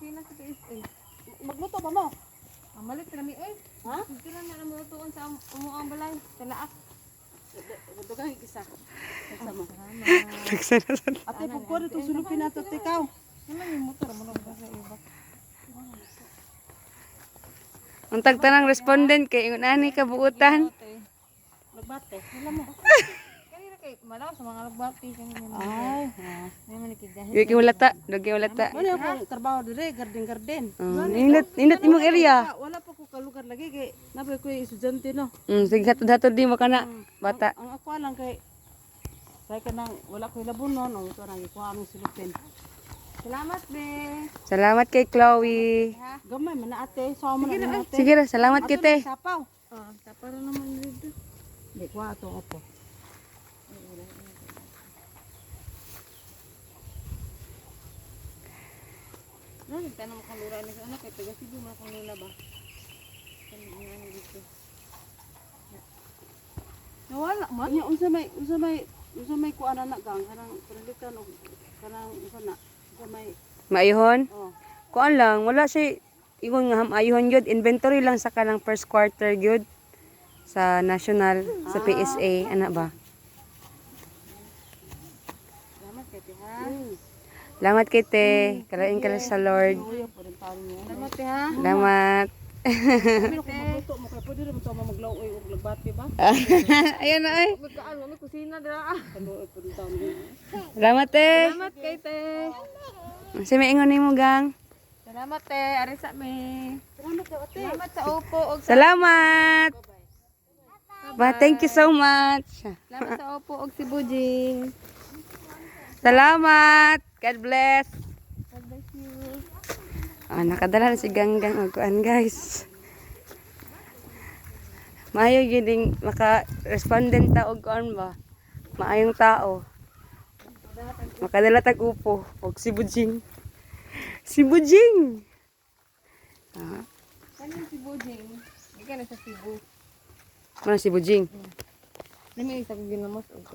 opisina sa PSA. Magluto pa mo? Ang malit kami oy. Ha? Dito lang na lutuon sa umuang balay. Talaak. Dugang isa. Sama. Salamat. Ate, pagkuha dito sulupin nato tikaw. Naman yung motor mo lang sa iba. Ang tagtanang respondent kay ingon ani kabuutan. Nagbate. Wala mo. Kanina kay malaw sa mga lagbati kami naman. Ay. May manikid dahil. Yuki walata, dugi walata. Ano yung trabaho dire, garden. Nindot imong area. Wala pa ko kalugar lagi kay nabay ko yung estudyante no. Sige hatod-hatod di mo kana bata. Ang ako lang kay ka nang wala ko labunon o ito nang ikuha ang sulupin. Salamat be. Salamat kay Chloe. Gamay man na ate, sawa mo na ate. Sige ra, salamat kite. Sapaw. Oh, tapos naman dito. Di kuha ito opo. Nang tanong kang lura ni anak kay taga Cebu man kung lula ba. Kanina dito. Nawala man. Unsa may kuha na gang kanang palitan og kanang unsa na. Unsa may Maayhon? oh. Kuan lang, wala siya ingon nga ayhon gyud, inventory lang sa kanang first quarter gyud sa national sa PSA ana ba. Salamat kay ha. Salamat kite. Kalain ka lang sa Lord. Uya po rin taon niya. Salamat ha. Salamat. Pero kung magluto mo kay pwede rin mo maglaoy og lagbati ba? Ayan na ay. Magkaan mo may kusina dira. Kaluoy po rin taon niya. Salamat eh. Salamat kay te. Si may ingon nimo gang. Salamat te, ari sa me. Salamat daw ate. Salamat sa upo og Salamat. Ba, thank you so much. salamat sa upo og si Bujing. Salamat. God bless. God bless you. Nakadala na si Ganggang og kuan guys. Maayo gyud maka-respondent ta og kuan ba. Maayong tao. Makadala tag upo og si Bujing. Si Bujing. Kanin si Bujing. Ika na sa Cebu. Mana si Bujing? Nami isa ko ginamos og